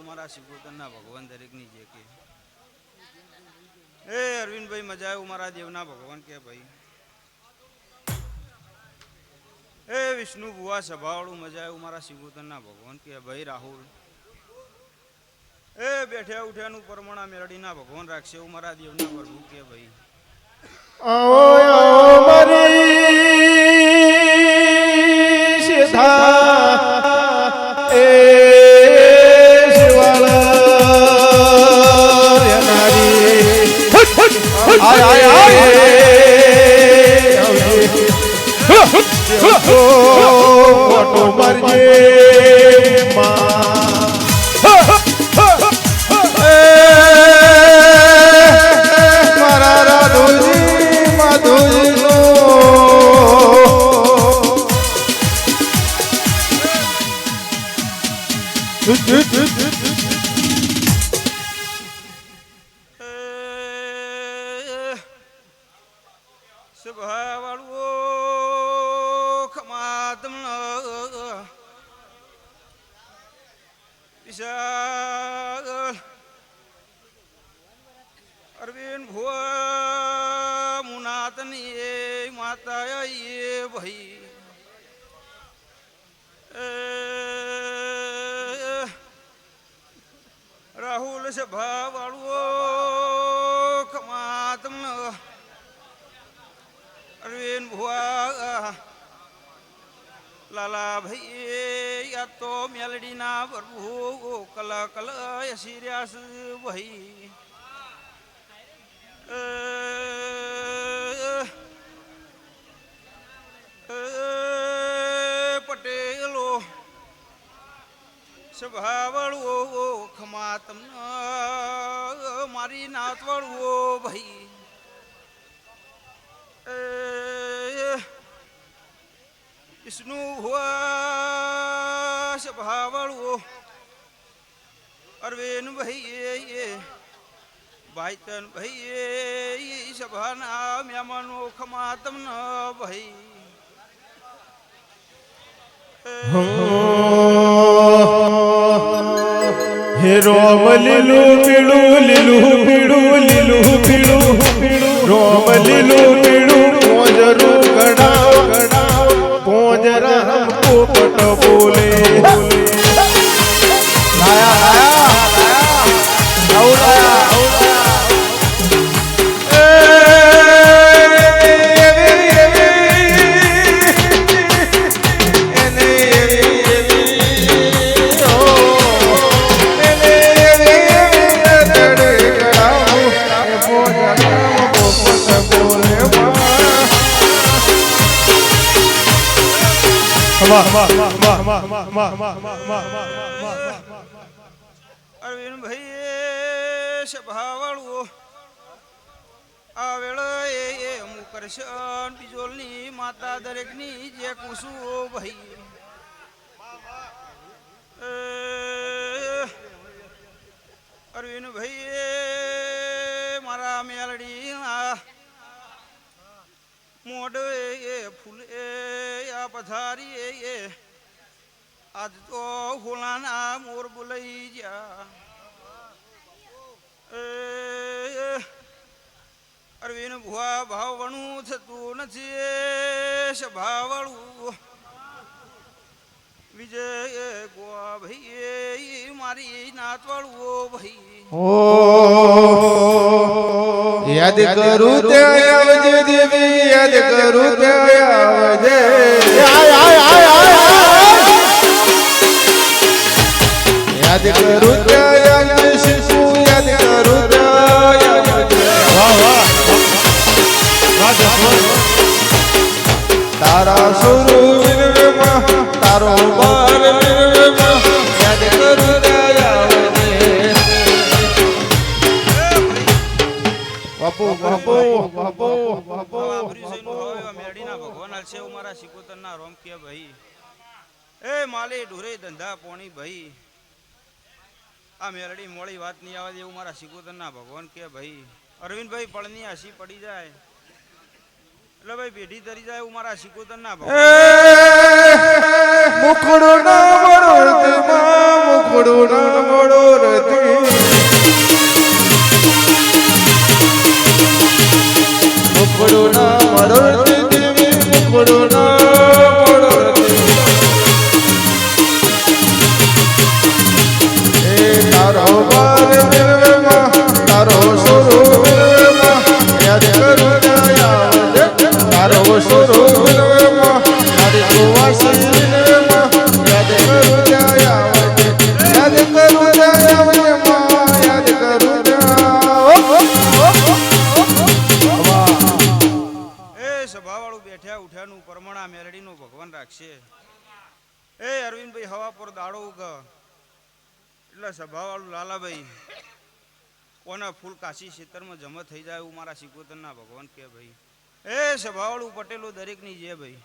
મારા શિકોતરના ભગવાન દરેકની જે કે એ અરવિંદભાઈ મજા આવ્યું મારા દેવના ભગવાન કે ભાઈ એ વિષ્ણુ ભુવા સભાવાળું મજા આવ્યું મારા શિકોતરના ભગવાન કે ભાઈ રાહુલ એ બેઠ્યા ઉઠ્યાનું પરમણા મેરડીના ભગવાન રાખશે એવું મારા દેવના પ્રભુ કે ભાઈ અરવિંદ ભુવા મુનાતની એ માતા એ ભાઈ રાહુલ સભા વાળું ખમા તમને અરવિંદ ભુવા લાલા ભાઈ યા તો મેલડીના પ્રભુ કલા કલા સિર્યાસ ભાઈ પટેલો સભાવાળો ખમા તમને મારી નાતવાળો ભાઈ વિષ્ણુ ભુવા સભાવાળો અરવિંદ ભાઈ ભાઈ તન ભાઈ સભાના મહેમાનો ખમા તમને ભાઈ હે રોમ લીલું પીળું લીલું પીળું લીલું પીળું રોમ લીલું પીળું પોંજરું ગડાવ ગડાવ પોંજરા પોપટ બોલે લાયા લાયા અરવિંદ ભાઈ સભાવાળું આ વેળા એ અમુક કરશન બિજોલની માતા દરેકની જે કુસુ ભાઈ અરવિંદ ભાઈ મારા મેલડી મોઢ એ ફૂલ આ પથારી એ આજ તો હોલાના મોર બોલાઈ જા અરવિંદ ભુવા ભાવણું થતું નથી સભાવાળું વિજય ગોવા ભાઈ મારી નાતવાળું ભાઈ યાદ કરું તે આવજે દેવી યાદ કરું તે આવજે યાદ કરું તે આવજે શિશુ યાદ કરું તે આવજે વાહ વાહ તારા સુરુ વિરવમાં તારો બાર વિરવમાં યાદ કરું તે મેરડીના ભગવાન છે મારા શિકોતરના રોમ કે ભાઈ એ માલી ઢોરે ધંધા પોણી ભાઈ આ મેરડી મોડી વાત નહીં આવે એવું મારા શિકોતરના ભગવાન કે ભાઈ અરવિંદભાઈ પળની હાસી પડી જાય એટલે ભાઈ પેઢી તરી જાય એવું મારા શિકોતરના ભગવાન મુખડો ના મળો મુખડો ના મળો તારો બાર મેળવેમાં તારો સ્વરૂપ મેળવેમાં યાદ કરું દયા તારો સ્વરૂપ મેળવેમાં તારી સુવાસી મેળવેમાં યાદ કરું દયા યાદ કરું દયા યાદ કરું એ સભાવાળું બેઠ્યા ઉઠ્યાનું પરમણા મેલડીનું ભગવાન રાખશે. એ અરવિંદભાઈ હવા પર દાડો ઉગ એટલે સભાવાળું લાલાભાઈ કોના ફૂલ કાશી ખેતરમાં જમા થઈ જાય એવું મારા સિકોતરના ભગવાન કે ભાઈ. એ સભાવાળું પટેલો દરેકની જે ભાઈ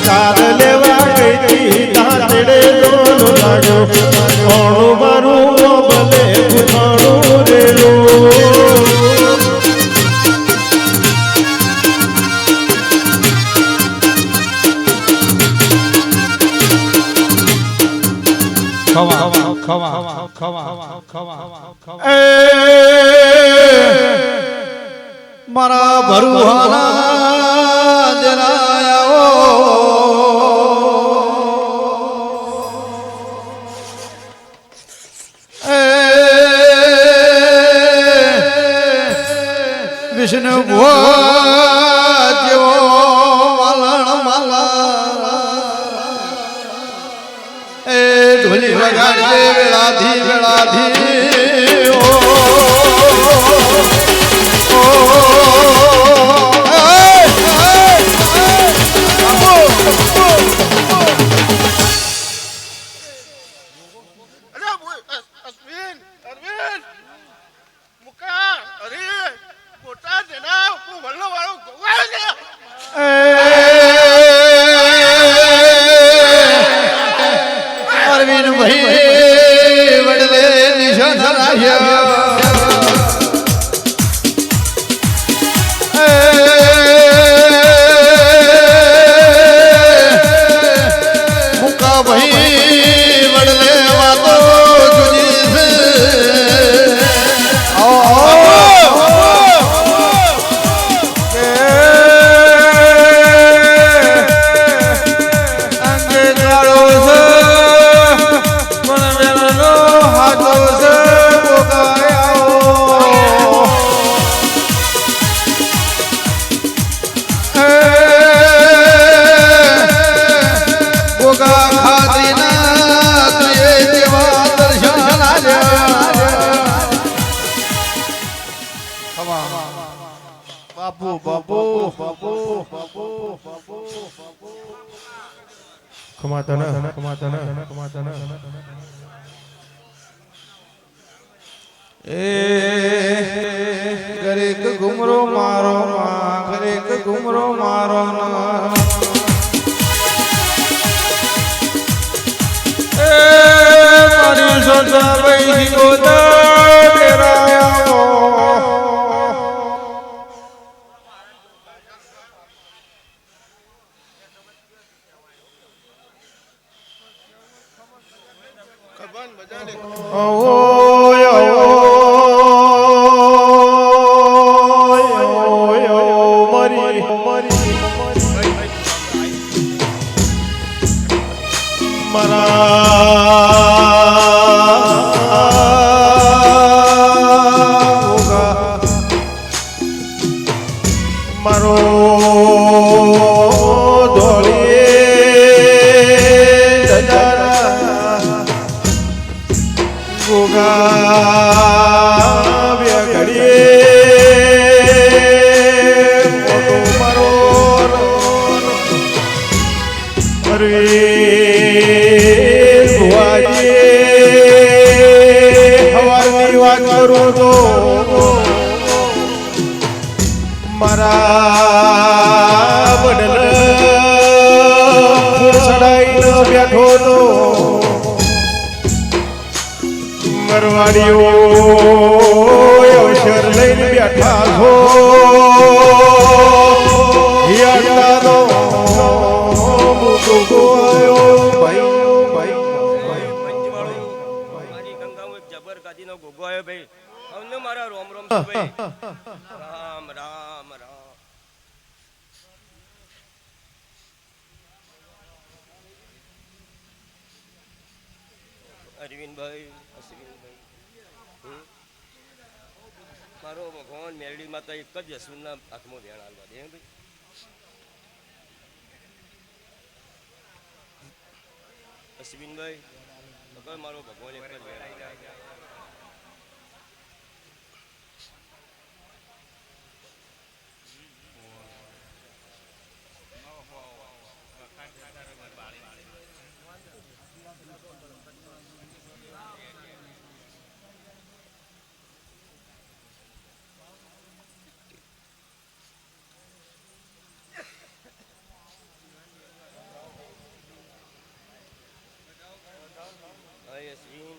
ચાલ લેવા ગઈ તાતડે દોનો લાગ્યો ઓણું મારું ભલે ગુથાણું રેલું મારા ભરુહાના જનાયાઓ વિષ્ણુ ભુવા જેવો માલણ માલા એ ઢોલી વગાડે વેળાધી વેળાધી અરવિંદ ભાઈ વડલે નિશાન મુકા ભાઈ વડલે વાતો જુદી છે બાપુ બાપુ બાપુ બાપુ બાપુ ખમાતન એ ગરેક ઘુમરો મારો ગરેક ઘુમરો મારો એ મારી સોચા ભાઈ ગોદા તેરાયા મારો ધોળીએ ગોગા ઘડીએ મારો અરે હવાની વાત કરું તો મારા બદલ સડાઈ બેઠો તો મરવાડીઓ અવસર લઈને બેઠા છો યાદા દો મારા રોમ રોમ રામ રામ રામ અરવિંદભાઈ અશ્વિનભાઈ મારો ભગવાન મેરડી માતા એક જ અશ્વિનના હાથમાં ધ્યાન હાલવા દે ભાઈ. અશ્વિનભાઈ મારો ભગવાન એક જ ધ્યાન હાલવા દે. હાય અશ્વિન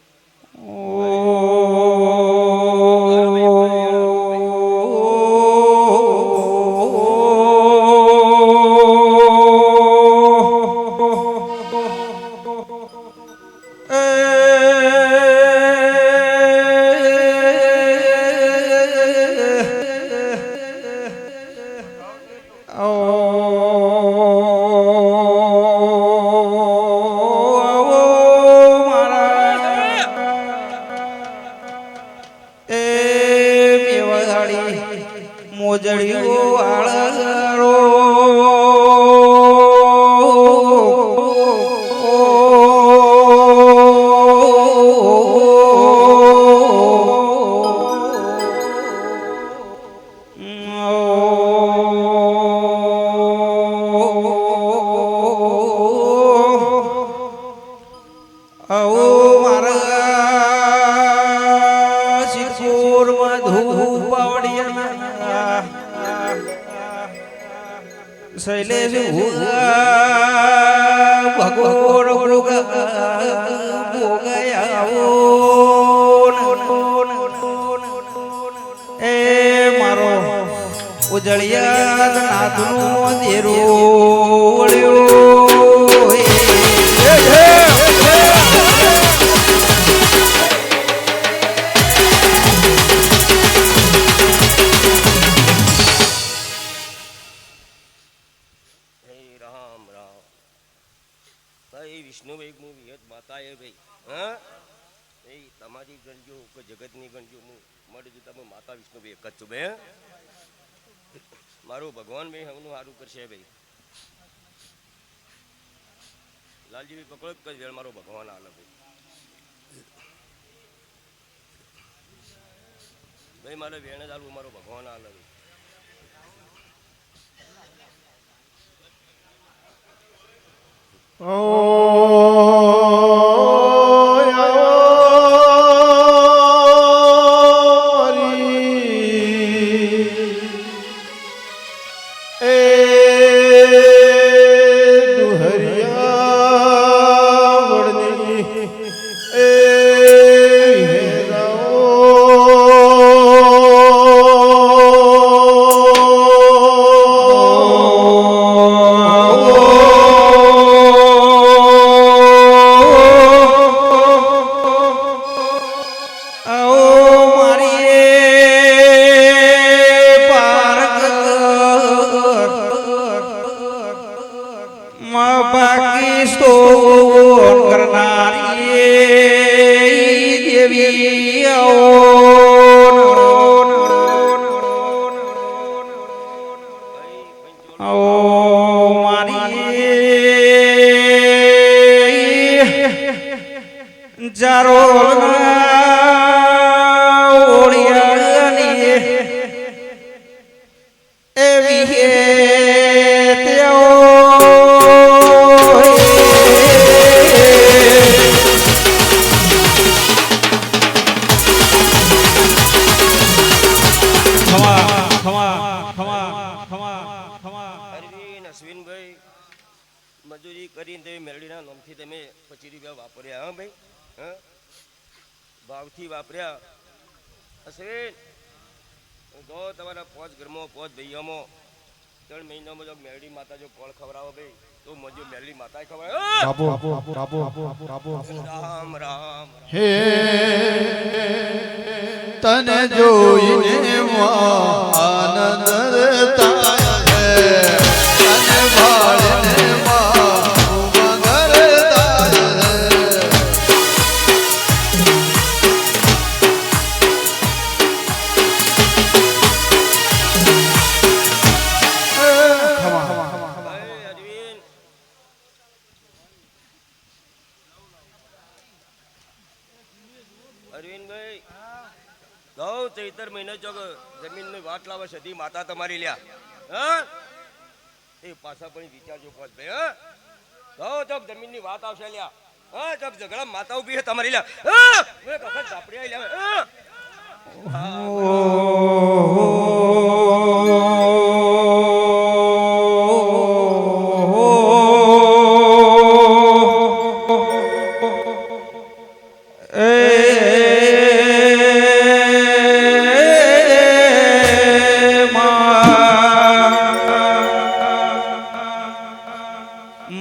મોજડીઓ વાળરો શૈલેષ ભગોર એ મારો ઉજળિયા નાથનો દેરો વિષ્ણુભાઈ હું વિહત માતા એ ભાઈ હા એ તમારી ગણજો કે જગતની ગણજો હું મળે તમે માતા વિષ્ણુભાઈ એક જ છું ભાઈ. મારું ભગવાન ભાઈ હમનું સારું કરશે ભાઈ. લાલજીભાઈ પકડો જ કરી મારો ભગવાન હાલ ભાઈ. ભાઈ મારે વેણ જ હાલવું મારો ભગવાન હાલ ભાઈ. અશ્વિનભાઈ મજૂરી કરીને તમે મેરડીના નામથી તમે 25 રૂપિયા વાપર્યા હા ભાઈ હા ભાવથી વાપર્યા. અશ્વિન જો તમારા 5 ઘરમાં 5 ભાઈઓમાં 3 મહિનામાં જો મેરડી માતા જો ફળ ખવડાવો ભાઈ તો મજો મેરડી માતા ખવડાવે. રામ રામ હે તને જોઈને આનંદ થાય તને ભાળને મા મગર થાય અરવિંદભાઈ ગૌ ચૈતર મહિને ચોક જમીનની વાત લાવે સતી માતા તમારી લ્યા હા એ પાછા પણ વિચારજો પાંચ ભાઈ હા ગૌ ચોક જમીનની વાત આવશે લ્યા હા ચોક ઝઘડા માતા ઉભી છે તમારી લ્યા હા મેં કખત ઝાપડી આવી લ્યા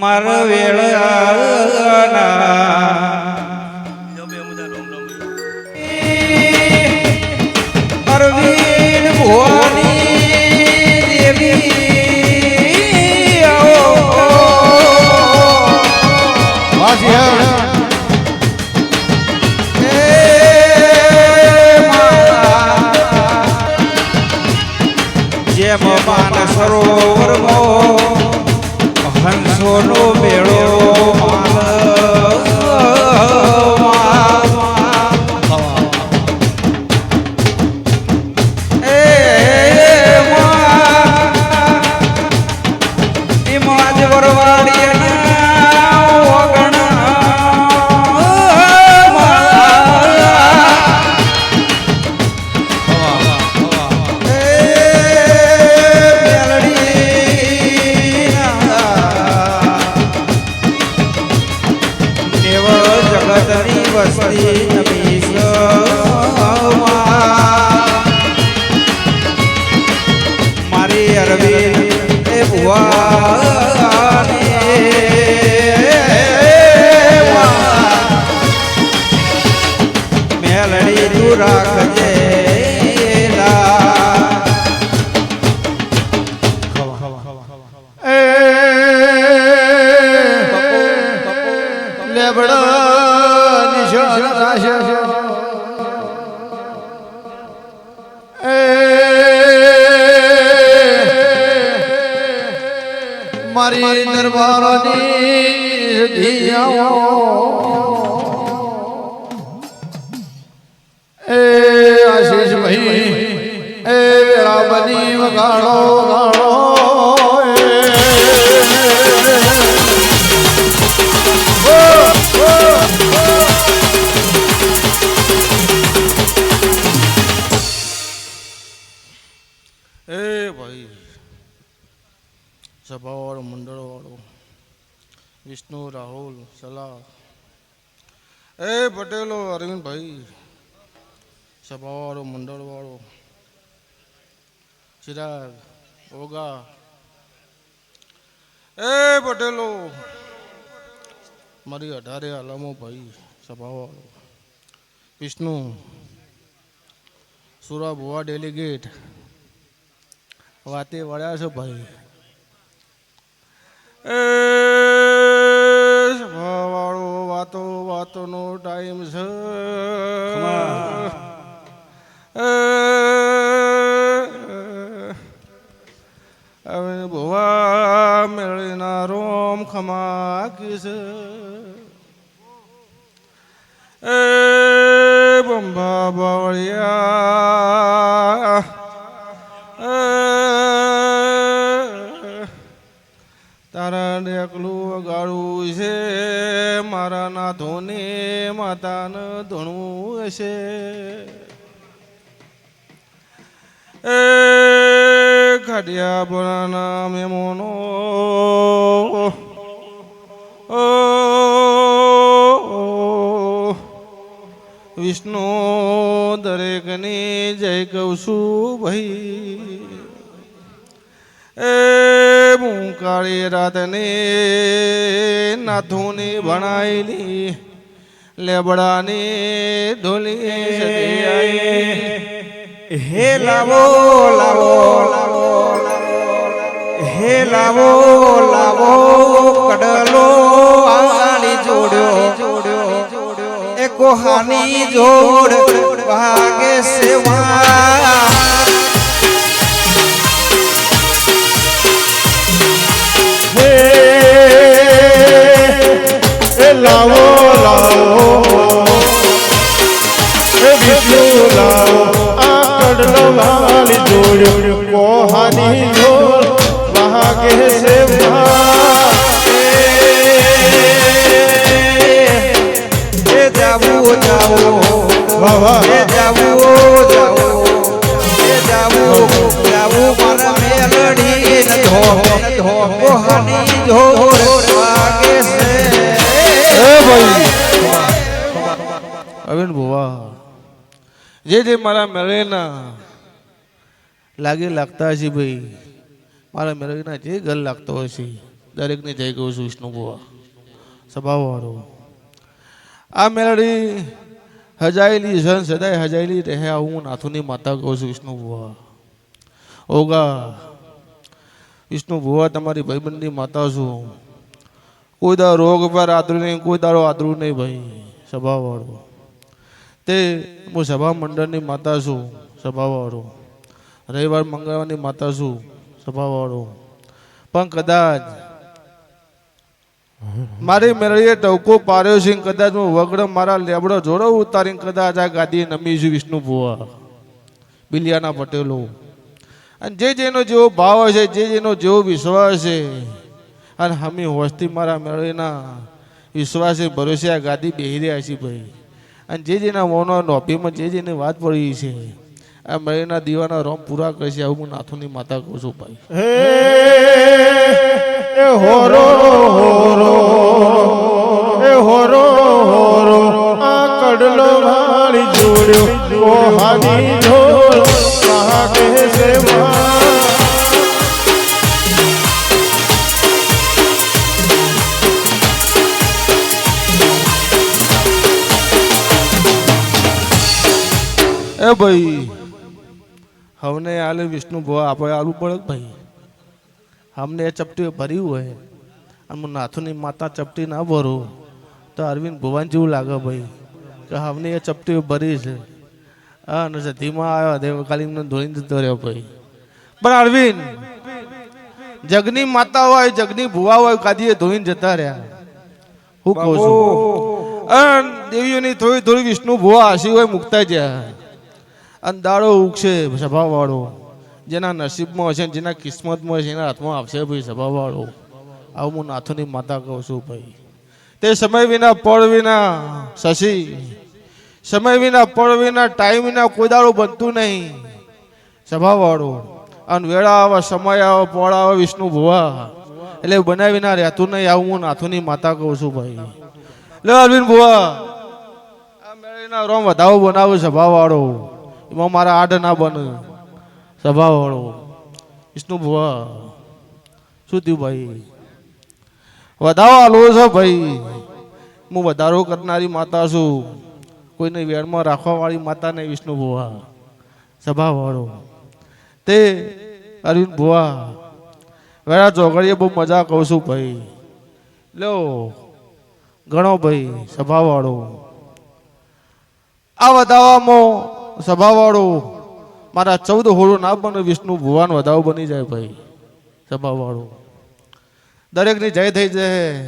મારા વેળાના જો બે મુદા રોમ રોમ અરવિંદ ભુવાની દેવી જેમ માન સરોવરમાં હંસોનો મેળો મારી અરવિંદ એ મેલડી તું રાખજે મારી દરબારની એ આશીષ ભાઈ એ વેળા બની વગાડો ગાડો એ ભાઈ સભાવાળો મંડળવાળો વિષ્ણુ રાહુલ સલાહ એ પટેલો અરવિંદભાઈ સભાવાળો મંડળવાળો ચિરાગ ઓગા એ પટેલો મારી 18 આલમો ભાઈ સભાવાળો વિષ્ણુ સુરા ભુવા ડેલિગેટ વાતે વળ્યા છો ભાઈ વાળો વાતો વાતોનો ટાઈમ છે હવે ભુવા મેળીના રોમ ખમા કિસ એ બંબા બાવળિયા તારા એકલું વગાડવું છે મારા નાથોને માતાને ધણવું હશે એ ખાડિયા બળાના મેમોનો વિષ્ણુ દરેકની જય કહું છું ભાઈ એ હું કાળી રાતને નાથોની ભણાયેલી લેબડાની ઢોલી હે લાવો લાવો લાવો હે લાવો લાવો કડલો આલી જોડ્યો એ કોહાની જોડ ભાગે સેવા લાવો લાવો વિષ્ણુ લાવો આ કડલો વાળી જોડ્યો કોહાની જોડ વાગે છે એ જાવું જાવું વાહ વાહ એ જાવું જાવું એ જાવું જાવું મારા મેલડી ન ધો કોહાની જોર વાગે છે એ ભાઈ અવિન ભુવા જે મારા મેળેના લાગે લાગતા હશે ભાઈ મારા મેળવીના જે ઘર લાગતો હશે દરેકને જય કહું છું વિષ્ણુ ભુવા સ્વભાવવાળો આ મેળડી હજાયેલી જન સદાય હજાયેલી રહે હું નાથુની માતા કહું છું વિષ્ણુ ભુવા ઓગા વિષ્ણુ ભુવા તમારી ભાઈબંધની માતા છું કોઈ દાડો રોગ પર આદરું નહીં કોઈ દાડો આદરું નહીં ભાઈ સ્વભાવવાળો તે હું સભા મંડળની માતા છું સ્વભાવવાળો રવિવાર મંગળવારની માતા છું સ્વભાવવાળો પણ કદાચ મારી મેળવીએ ટવકો પાડ્યો છે કદાચ હું વગડો મારા લેબડો જોડો ઉતારીને કદાચ આ ગાદીએ નમી છું વિષ્ણુ ભુવા બિલિયાના પટેલો અને જે જેનો જેવો ભાવ હશે જે જેનો જેવો વિશ્વાસ છે અને હમી હોસ્તી મારા મેળવીના વિશ્વાસે ભરોસે આ ગાદી બેહી રહ્યા છે ભાઈ અને જે જેના મૌનો નોપીમાં જે જેની વાત પડી છે આ મેળવીના દીવાના રોમ પૂરા કરશે આવું હું નાથુની માતા કહું છું ભાઈ હે હોરો હોરો એ હોરો હોરો આ કડલો વાળી જોડ્યો કોહાની જોડ મહા કહે છે એ ભાઈ હવને આલે વિષ્ણુ ભુવા આપણે આલુ પડે ભાઈ हमने ये चपटी भरी हुई है हम नाथुनी माता चपटी ना भरो तो अरविंद भुवन जेव लागे भाई कि हमने ये चपटी भरी है हाँ न धीमा आया देवकाली ने धोनी जतो रह्यो भाई पर अरविंद जगनी माता हो जगनी भुवा हो कादीए धोनी जता रह्या हूँ कहूं छुं देवीओनी थोड़ी थोड़ी विष्णु भुवा हसी हो मुकता ज्या अन दाड़ो उगशे स्वभाववाळो જેના નસીબમાં હશે જેના કિસ્મતમાં હશે એના હાથમાં આવશે ભાઈ સ્વભાવવાળો આવું હું નાથુની માતા કહું છું ભાઈ તે સમય વિના પળ વિના શશી સમય વિના પળ વિના ટાઈમ વિના કોઈ દાડો બનતું નહીં સ્વભાવવાળો અને વેળા આવે સમય આવે પળ આવે વિષ્ણુ ભુવા એટલે બનાવી વિના રહેતું નહીં આવું હું નાથુની માતા કહું છું ભાઈ લે અરવિંદ ભુવા આ મેળીના રોમ વધાવો બનાવું સ્વભાવવાળો એમાં મારા આડ ના બને સ્વભાવવાળો વિષ્ણુ ભુવા શું થયું ભાઈ વધારો આલો છો ભાઈ હું વધારો કરનારી માતા છું કોઈને વેળમાં રાખવાવાળી માતા નહીં વિષ્ણુ ભુવા સ્વભાવવાળો તે અરવિંદ ભુવા વેળા ચોઘડીએ બહુ મજા કહું છું ભાઈ લો ઘણો ભાઈ સ્વભાવવાળો આ વધાવામાં સ્વભાવવાળો મારા 14 હોળો ના બને વિષ્ણુ ભુવાનો વધાવો બની જાય ભાઈ સ્વભાવવાળો દરેકની જય થઈ જાય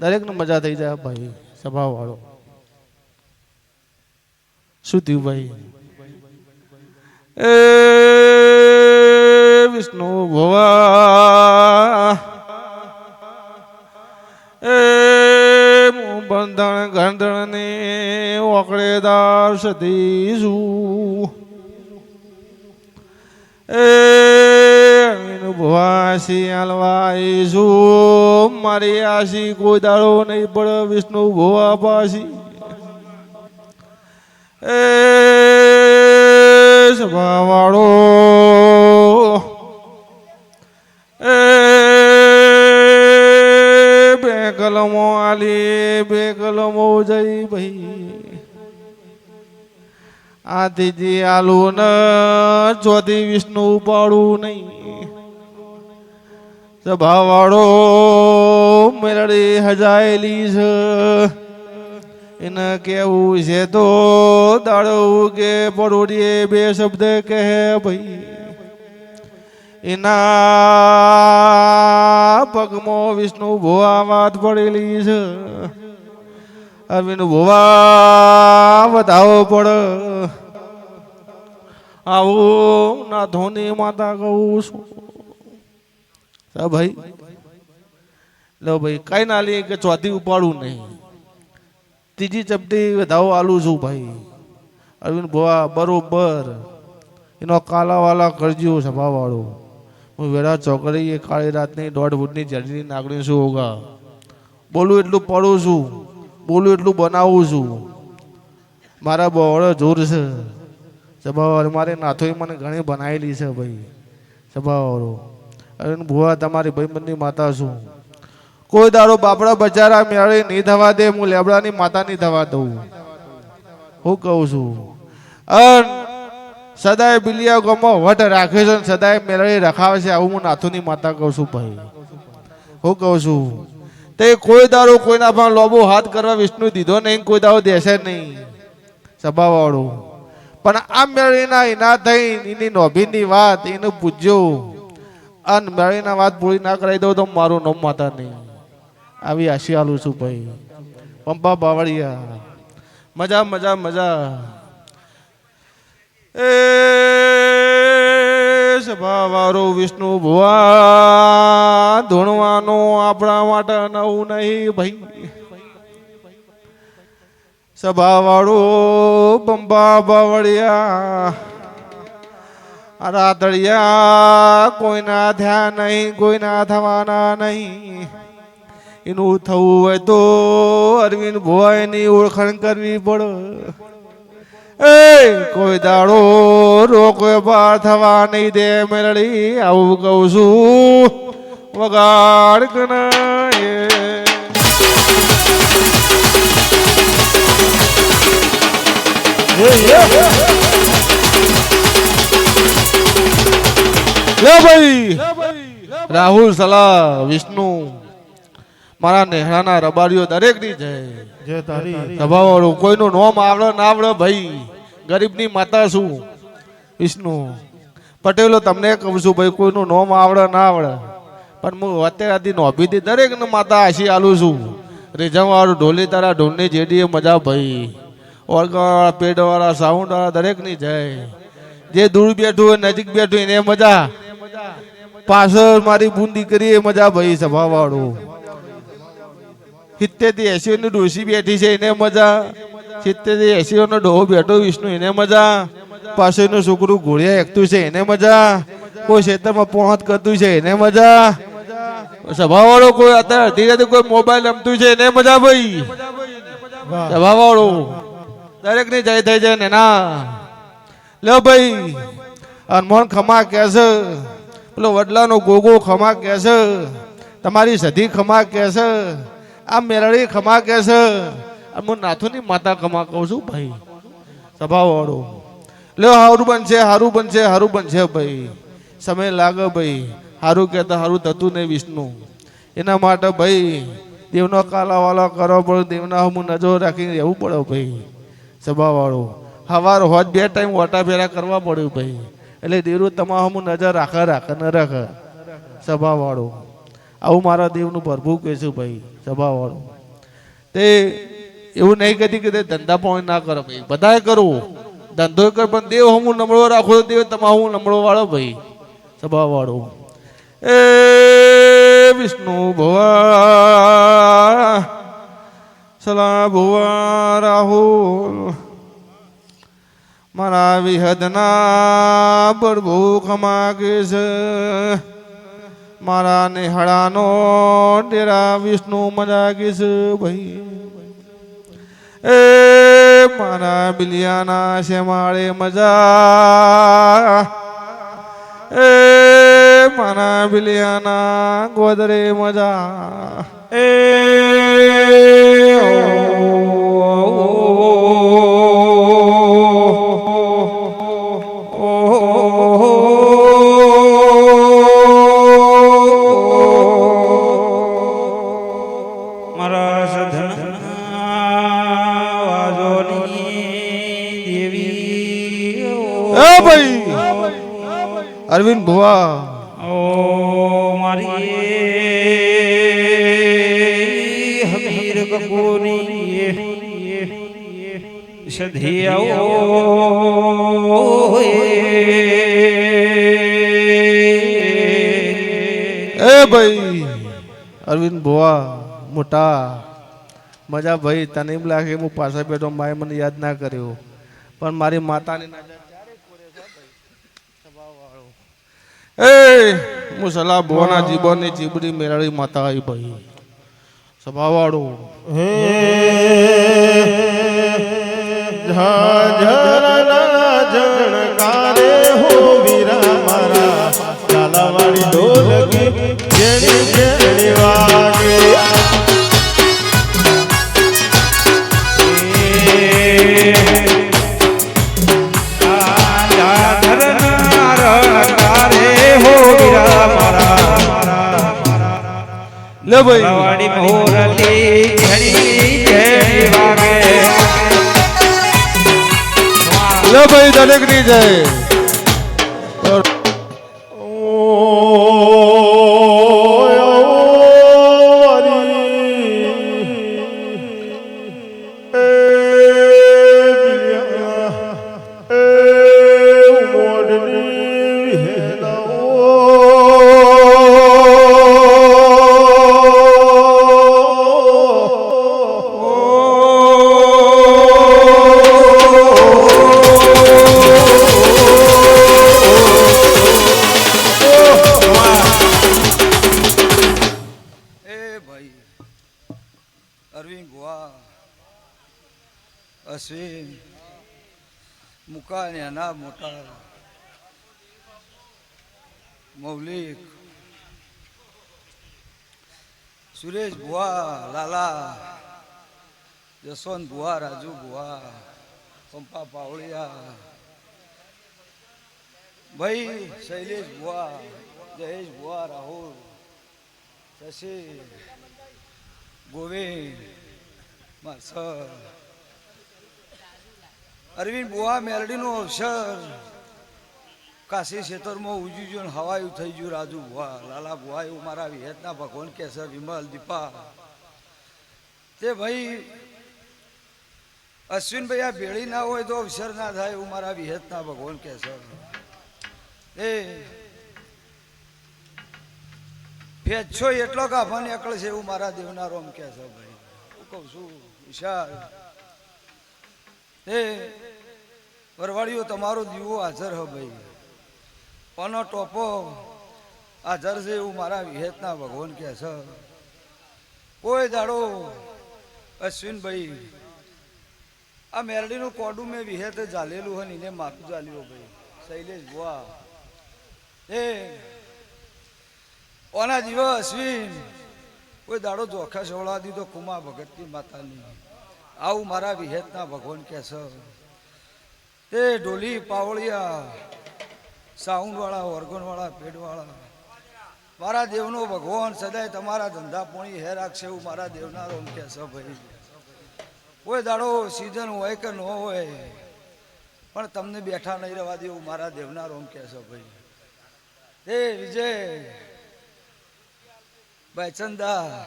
દરેકને મજા થઈ જાય ભાઈ સ્વભાવવાળો શું થયું ભાઈ એ વિષ્ણુ ભુવા એ બંધણ ગંધણને ઓકળેદાર સતીશું ભુવાસી હલવાઈશું મારી આશી કોઈ દાડો નહીં પડે વિષ્ણુ ભુવા પાસી એ સભાવાળો એ બે કલમો આલી બે કલમો જઈ ભાઈ આથી આલુ ન ચોથી વિષ્ણુ પાડું નહીં સભાવાળો મેળડી હજાયેલી છે એને કેવું છે તો દાડો કે પડોડીએ બે શબ્દ કહે ભાઈ એના પગમાં વિષ્ણુ ભુવા વાત પડેલી છે અરવિંદ ભુવા વધાવો પડ આવો ના ધોની માતા કહું છું ભાઈ લો ભાઈ કઈ ના લે કે ચોથી ઉપાડું નહીં ત્રીજી ચપટી વધાવો આલું છું ભાઈ અરવિંદ ભુવા બરોબર એનો કાલાવાલા કરજો સભાવાળો હું વેળા ચોકડી એ કાળી રાતની 1.5 ફૂટની જડની નાગણી છું હોગા બોલું એટલું પડું છું બોલું એટલું બનાવું છું મારા બહોળો જોર છે સભાવાળો મારે નાથોએ મને ઘણી બનાવેલી છે ભાઈ સભાવાળો અરવિંદ ભુવા તમારી ભાઈબંધની માતા છું કોઈ દાડો બાપડા બચારા મેળે નહીં થવા દે હું લેબડાની માતા નહીં થવા દઉં હું કહું છું અન સદાય બિલિયા ગામમાં વટ રાખે છે સદાય મેળે રખાવે છે આવું હું નાથુની માતા કહું છું ભાઈ હું કહું છું તે કોઈ દાડો કોઈના પણ લોબો હાથ કરવા વિષ્ણુ દીધો નહીં કોઈ દાડો દેશે નહીં સભાવાળો પણ આ મેળીના એના થઈ એની નોભીની વાત એને પૂછજો અન મેળીના વાત પૂરી ના કરાવી દઉં તો મારું નામ માતા નહીં આવી આશી આલું છું ભાઈ પંપા બાવળિયા મજા મજા મજા એ સભાવાળો વિષ્ણુ ભુવા ધૂણવાનું આપણા માટે નવું નહીં ભાઈ સભાવાળો પંપા બાવળિયા રાતડિયા કોઈના ધ્યાન નહીં કોઈના થવાના નહીં એનું થવું હોય તો અરવિંદ ભુવાની ઓળખાણ કરવી પડે એ કોઈ દાડો રોકો પાર થવા નહીં દે મેળડી આવું કહું છું વગાડ કનાય ભાઈ રાહુલ સલાહ વિષ્ણુ મારા નેહરાના રબારીઓ દરેક ની જય સભાવાળું કોઈનું નોમ આવડે ના આવડે ભાઈ ગરીબની માતા છું વિષ્ણુ પટેલો તમને કહું છું ભાઈ કોઈનું નોમ આવડે ના આવડે પણ હું અત્યારથી નોભીથી દરેક ને માતા આશી આલું છું રેજાવાળું ઢોલી તારા ઢોલની જેડીએ મજા ભાઈ ઓળખાવાળા પેડવાળા સાઉન્ડવાળા દરેક ની જાય જે દૂર બેઠું હોય નજીક બેઠું એને મજા પાછળ મારી બુંદી કરીએ મજા ભાઈ સભાવાળું 70 થી 80 ની ડોસી બેઠી છે એને મજા 70 થી 80 નો ડોહો બેઠો વિષ્ણુ એને મજા પાછળનું છોકરું ઘોડિયા એકતું છે એને મજા કોઈ ક્ષેત્રમાં પહોંચ કરતું છે એને મજા સભાવાળો કોઈ અત્યારે અડધી રાતે કોઈ મોબાઈલ રમતું છે એને મજા ભાઈ સભાવાળો દરેક ની જય થઈ જાય ને ના લે ભાઈ અનમોલ ખમા કે છે પેલો વડલાનો ગોગો ખમા કે છે તમારી સધી ખમા કે છે આ મેરડી ખમા કે છે હું નાથુની માતા ખમા કહું છું ભાઈ સભાવાળો લ્યો હારું બનશે હારું બનશે હારું બનશે ભાઈ સમય લાગે ભાઈ હારું કહેતા હારું થતું નહીં વિષ્ણુ એના માટે ભાઈ દેવનો કાલાવાલો કરવો પડે દેવના હું નજર રાખીને રહેવું પડે ભાઈ સભાવાળો સવાર હોજ 2 ટાઈમ ઓટા ફેરા કરવા પડ્યું ભાઈ એટલે દેવનું તમામ નજર રાખે ન રાખે સભાવાળો આવું મારા દેવનું પ્રભુ કહે છું ભાઈ સભાવાળો તે એવું નહીં કહેતી કે ધંધા પણ ના કરો ભાઈ બધાએ કરવું ધંધો કર પણ દેવ હું નમળો રાખો તો દેવ તમામ હું નમળો વાળો ભાઈ સભાવાળો એ વિષ્ણુ ભુવા સલા ભુવા રાહુલ મારા વિહદના પ્રભુ ખમા કે છે મારા નેહળાનો ડેરા વિષ્ણુ મજા કે છે ભાઈ એ મારા બિલિયાના શેમાળે મજા એ મારા બિલિયાના ગોદરે મજા એ અરવિંદ ભુવા ઓ મારી હમીર કપૂરની એ ભાઈ અરવિંદ ભુવા મોટા મજા ભાઈ તને એમ લાગે હું પાછા બેઠો માએ મને યાદ ના કર્યો પણ મારી માતાની નજર એ હું સલાહ ભુવાના જીવનની જીબડી મેળવી માતા આવી ભાઈ સભાવાળો જણકારે હો વીરા મારા ઝાલાવાડી ઢોલકી જેની જેની વાગે લે ભાઈ લે ભાઈ દરેક ની જય અરવિંદ ભુવા અશ્વિન મુકા નાના મોટા મૌલિક સુરેશ ભુવા લાલા જસવંત ભુવા રાજુ ભુવા પંપા પાવળિયા ભાઈ શૈલેષ ભુવા જયેશ ભુવા રાહુલ શશી ગોવિંદ માસર અરવિંદ બુઆ મેલડીનો અવસર કાશી ક્ષેત્રમાં ઉજ્યું ગયું ને હવાયું થઈ ગયું રાજુ બુઆ લાલા બુઆ એવું મારા વિહેતના ભગવાન કે છે વિમલ દીપા તે ભાઈ અશ્વિનભાઈ આ ભેળી ના હોય તો અવસર ના થાય એવું મારા વિહેતના ભગવાન કે છે એ ફેચ્છો એટલો કાફા નીકળે છે એવું મારા દેવના રોમ કે છે ભાઈ હું કહું છું વિશાળ એ પરવાડીઓ તમારો દીવો હાજર હો ભાઈ કોનો ટોપો હાજર છે એવું મારા વિહેતના ભગવાન કે છે કોઈ દાડો અશ્વિનભાઈ આ મેરડીનું કોડું મેં વિહેતે ચાલેલું હોય ને એને માથું ચાલ્યું ભાઈ શૈલેષ બુઆ એ ઓના જીવો અશ્વિન કોઈ દાડો જોખા સોળા દીધો કુમા ભગતની માતાની આવું મારા વિહેતના ભગવાન કે છે તે ઢોલી પાવળિયા સાઉન્ડ વાળા ઓર્ગન વાળા પેડ વાળા મારા દેવનો ભગવાન સદાય તમારા ધંધા પોણી હે રાખશે એવું મારા દેવના રોમ કે છે ભાઈ કોઈ દાડો સિઝન હોય કે ન હોય પણ તમને બેઠા નહીં રહેવા દેવું મારા દેવના રોમ કે છે ભાઈ એ વિજય ભાઈ ચંદા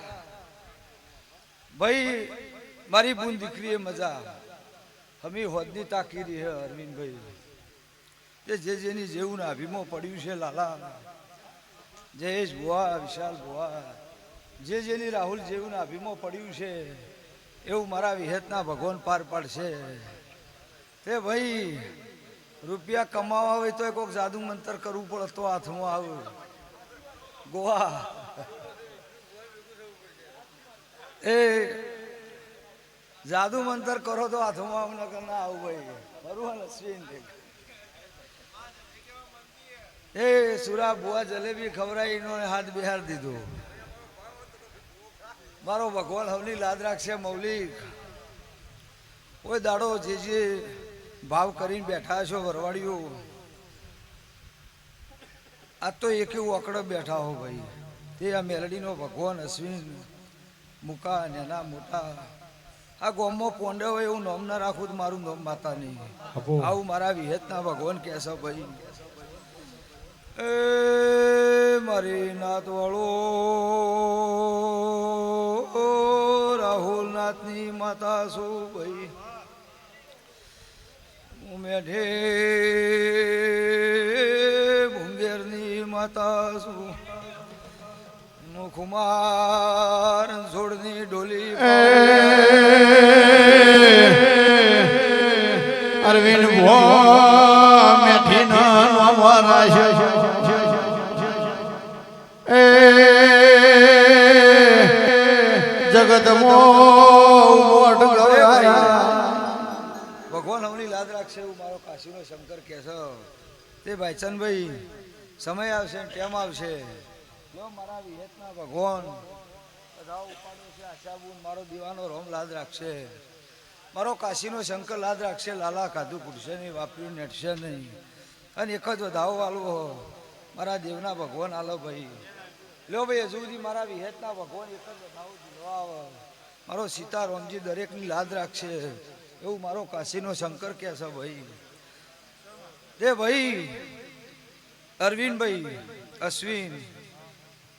ભાઈ મારી બુન દીકરીએ મજા હમી હોદની તાકીરી હે અરવિંદભાઈ તે જે જેની જેવું ને અભિમો પડ્યું છે લાલા જયેશ ભુવા વિશાલ ભુવા જે જેની રાહુલ જેવું ને અભિમો પડ્યું છે એવું મારા વિહેતના ભગવાન પાર પાડશે તે ભાઈ રૂપિયા કમાવા હોય તો કોઈક જાદુ મંતર કરવું પડે તો હાથમાં આવે ગોવા એ જાદુ મંતર કરો તો હાથમાં આવું નકર ના આવું ભાઈ બરોબર અશ્વિન એ સુરા બુઆ જલેબી ખવડાવી નો હાથ બિહાર દીધો મારો ભગવાન હવની લાદ રાખશે મૌલિક કોઈ દાડો જે ભાવ કરીને બેઠા છો વરવાડીઓ આ તો એક એવું અકડો બેઠા હો ભાઈ તે આ મેલડીનો ભગવાન અશ્વિન મુકા નાના મોટા આ ગોમમાં પોંડે હોય એવું નોમ ના રાખું તો મારું નોમ માતા નહીં આવું મારા વિહેતના ભગવાન કે છે ભાઈ એ મારી નાથ વાળો રાહુલ નાથની માતા શું ભાઈ મેઢે ભૂંગેરની માતા છું હું કુમાર જોડની ડોલી અરવિંદ ભો મેઠી ના મારા એ જગત મોટ ભગવાન હમણી લાદ રાખશે એવું મારો કાશીનો શંકર કહે છે તે ભાઈચંદભાઈ સમય આવશે ટેમ આવશે લો મારા વિહેતના ભગવાન બધા ઉપાડે છે આશાબુન મારો દીવાનો રોમ લાદ રાખશે મારો કાશીનો શંકર લાદ રાખશે લાલા કાધું પૂરશે નહીં વાપર્યું નેટશે નહીં અને એક જ વધાવો વાલો મારા દેવના ભગવાન આલો ભાઈ લ્યો ભાઈ હજુ સુધી મારા વિહેતના ભગવાન એક જ વધાવો જીલવા આવે મારો સીતારામજી દરેકની લાદ રાખશે એવું મારો કાશીનો શંકર કહે છે ભાઈ તે ભાઈ અરવિંદભાઈ અશ્વિન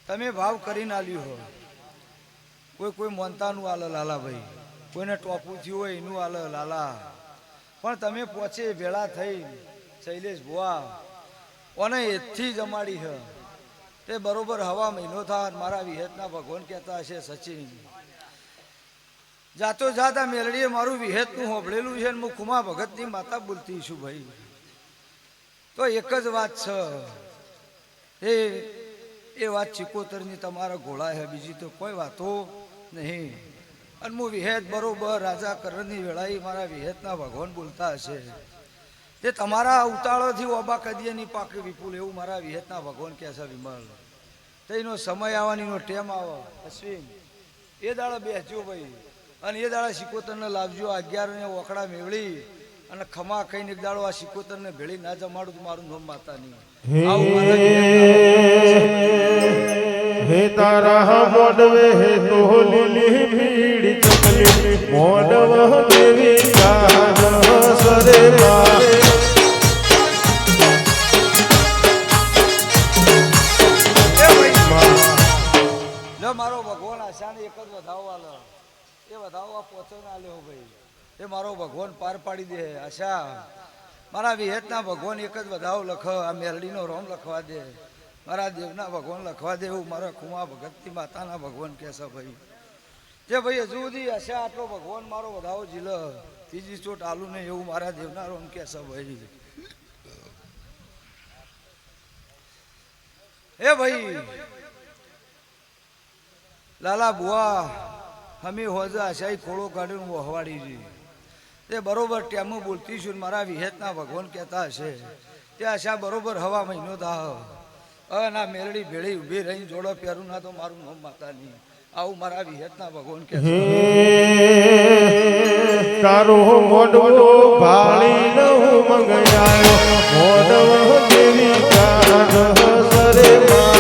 તમે ભાવ કરીને આલ્યું હો કોઈ મોનતાનું આલે લાલાભાઈ કોઈને ટોપું થયું હોય એનું આલે લાલા પણ તમે પહોંચે ભેળા થઈ શૈલેષ ભુવા ઓને એથી જમાડી હ તે બરોબર હવા મહિનો થાય મારા વિહેતના ભગવાન કહેતા હશે સચિન જાતો જાતા મેલડીએ મારું વિહેતનું હોભળેલું છે ને હું કુમા ભગતની માતા બોલતી છું ભાઈ તો એક જ વાત છે એ વાત ચિકોતરની તમારા ઘોડા છે બીજી તો કોઈ વાતો નહીં અને હું વિહેત બરોબર રાજા કરણની વેળાએ મારા વિહેતના ભગવાન બોલતા હશે તે તમારા ઉતાળોથી ઓબા કદીએ નહીં પાકે વિપુલ એવું મારા વિહેતના ભગવાન કહે છે વિમલ તેનો સમય આવવાનીનો ટેમ આવે અશ્વિન એ દાડા બેસજો ભાઈ અને એ દાડા શિકોતરને લાવજો 11 ને ઓકડા મેવડી અને ખમા કહીને એક દાડો આ શિકોતરને ભેળી ના જમાડું મારું નામ માતાની હે તારા મોડવે હે તો લીલી પીડી ચકલી મોડવ દેવી કાન સરે મારે મારો ભગવાન આશાને એક જ વધાવો આલો એ વધાવો આ પોચો ના લ્યો ભાઈ એ મારો ભગવાન પાર પાડી દે આશા મારા વિહેતના ભગવાન એક જ વધાવો લખ આ મેલડીનો રોમ લખવા દે મારા દેવના ભગવાન લખવા દે એવું મારા કુમા ભગતની માતાના ભગવાન કહેશે ભાઈ જે ભાઈ હજુ સુધી આશા આટલો ભગવાન મારો વધાવો જીલ ત્રીજી ચોટ આલુ નહીં એવું મારા દેવના રોમ કહેશે ભાઈ હે ભાઈ લાલા બુઆ અમે હોજ આશાઈ ખોળો કાઢીને વહવાડી છે તે બરોબર ટેમો બોલતી છું મારા વિહેતના ભગવાન કહેતા હશે તે આશા બરોબર હવા મહિનો થા ના મેલડી ભેળી ઊભી રહી જોડો પહેરું ના તો મારું નામ માતા નહીં આવું મારા વિહેતના ભગવાન કહે તારો મોડવો ભાળી ન મંગયાયો મોડવ દેવી કાન સરે મારે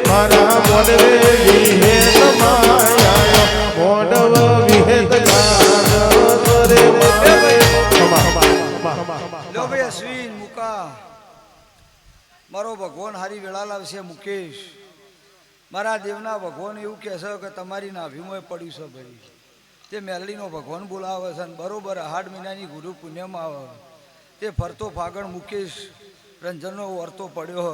તારા મોડવે વિહેત માયા મોડવ વિહેત કાન સરે મારે લો ભાઈ અશ્વિન મુકા મારો ભગવાન હારી વેળા લાવશે મુકેશ મારા દેવના ભગવાન એવું કહેશે કે તમારી નાભીમાં પડ્યું છે ભાઈ તે મેલડીનો ભગવાન બોલાવે છે બરોબર 8 મહિનાની ગુરુ પુણ્યમાં આવે તે ફરતો ફાગણ મુકેશ રંજનનો વર્તો પડ્યો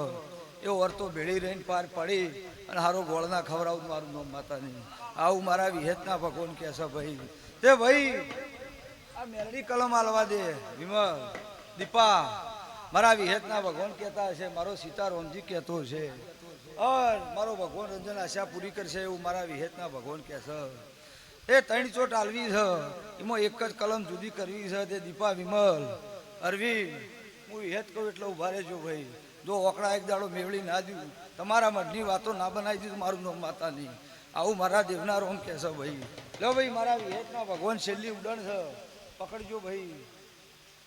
એ વર્તો ભેળી રહીને પાર પડી અને હારો ગોળના ખવડાવું મારું નામ માતાની આવું મારા વિહેતના ભગવાન કહેશે ભાઈ તે ભાઈ આ મેલડી કલમ આલવા દે વિમલ દીપા મારા વિહેતના ભગવાન કહેતા હશે મારો સીતારામજી કહેતો છે મારો ભગવાન રંજન આશા પૂરી કરશે એવું મારા વિહેતના ભગવાન કહેશે એ 3 ચોટ આલવી છે એમાં એક જ કલમ જુદી કરવી છે તે દીપા વિમલ અરવિંદ હું વિહેત કહું એટલે ઉભા રહેજો ભાઈ જો ઓકડા એક દાડો મેવડી ના દઉં તમારા મઢની વાતો ના બનાવી દીધું મારું નામ માતા નહીં આવું મારા દેવના રોમ કહેશે ભાઈ લો ભાઈ મારા વિહેતના ભગવાન છેલ્લી ઉડણ છે પકડજો ભાઈ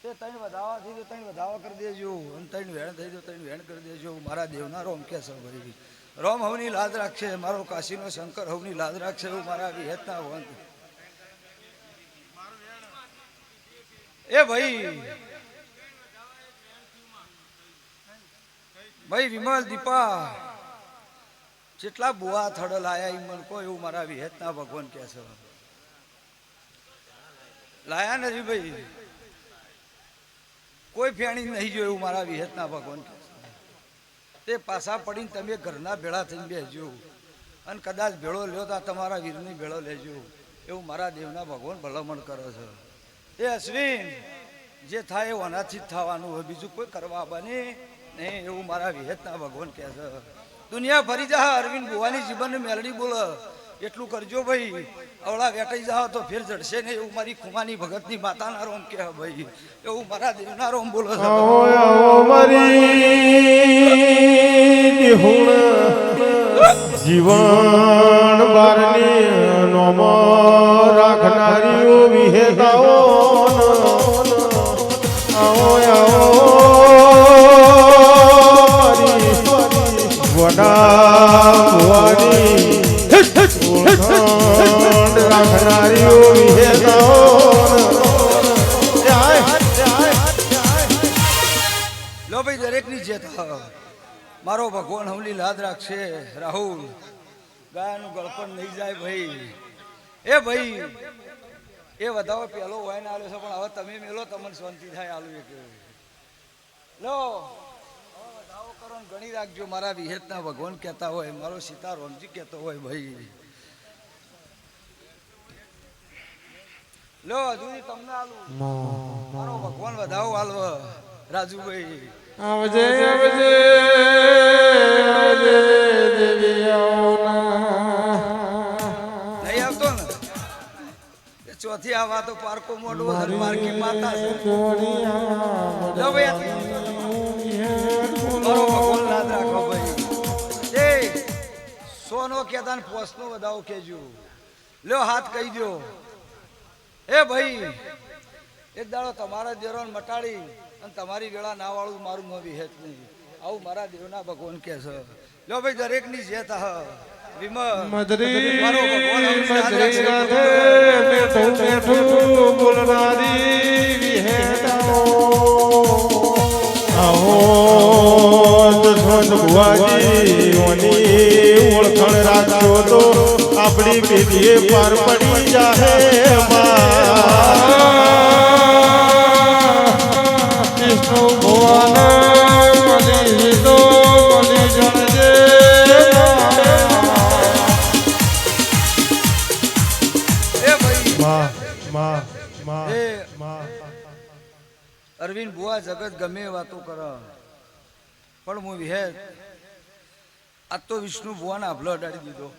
તે 3 વધાવા થઈ તો 3 વધાવા કરી દેજો અને 3 વેણ થઈ તો 3 વેણ કરી દેજો મારા દેવના રોમ કહેશે ભાઈ રોમ હવની લાદ રાખશે મારો કાશીનો શંકર હવની લાદ રાખશે એવું મારા વિહેતના ભગવાન એ ભાઈ ભાઈ વિમલ દીપા જેટલા બુઆ થડલ આયા ઈ મન કો એવું મારા વિહેતના ભગવાન કહે છે લાયા નથી ભાઈ કોઈ ફેણી નહીં જોયું એવું મારા વિહેતના ભગવાન કહે છે તે પાછા પડીને તમે ઘરના ભેળા થઈને બેસજો અને કદાચ ભેળો લ્યો તો તમારા વીરની ભેળો લેજો એવું મારા દેવના ભગવાન ભલામણ કરે છે એ અશ્વિન જે થાય એવું આનાથી જ થવાનું હોય બીજું કોઈ કરવા બને નહીં એવું મારા વિહેતના ભગવાન કહે છે દુનિયા ફરી જા અરવિંદ ભુવાની જીવનની મેલડી બોલ એટલું કરજો ભાઈ અવળા વેટાઈ જાવ તો ફેર જડશે ને એવું મારી ખુમાની ભગતની માતાના રોમ કહે ભાઈ એવું મારા દેવના રોમ બોલો છે મારી હુણ જીવન બારની નોમ રાખનારીઓ વિહેતાઓ આવો આવો વડા રાખનારીઓ વિહેતાઓ લો ભાઈ દરેકની જેત મારો ભગવાન હવલી લાદ રાખશે રાહુલ ગાયનું ગળપણ નહીં જાય ભાઈ એ ભાઈ એ વધાવો પેલો હોય ને આલ્યો છે પણ હવે તમે મેલો તમને શાંતિ થાય આલુ એક લો વધાવો કરો ને ગણી રાખજો મારા વિહેતના ભગવાન કહેતા હોય મારો સીતારામજી કહેતો હોય ભાઈ લો હજુ તમને આલું મારો ભગવાન વધાવો આલવ રાજુભાઈ આવજે આવજે આવજે નહીં આવતો ને એ ચોથી આ વાતો પારકો મોડો માર્કી માતા છે લો ભાઈ મારો ભગવાન લાદ રાખો ભાઈ એ સોનો કેતા ને પોસનો વધાવો કેજો લ્યો હાથ કહી દો એ ભાઈ એક દાડો તમારા દેરોને મટાડી અને તમારી વેળા ના વાળું મારું ન વિહેત નહીં આવું મારા દેવના ભગવાન કહે છે લો ભાઈ દરેકની જેત વિમલ મદરી મારો ભગવાન મદરી રાધે બેઠું બેઠું બોલનારી વિહેતાઓ આવો દશવંત ભુવાજી ઓની ઓળખણ રાખજો તો આપણી પેઢીએ પાર પડી જાહે વિષ્ણુ ભુવન મલી તો મલી જણજે એ ભાઈ માં માં માં એ માં અરવિંદ બુઆ જગત ગમે એ વાતો કરે પણ હું વિહેત આજ તો વિષ્ણુ ભુવાને આભલો અડાડી દીધો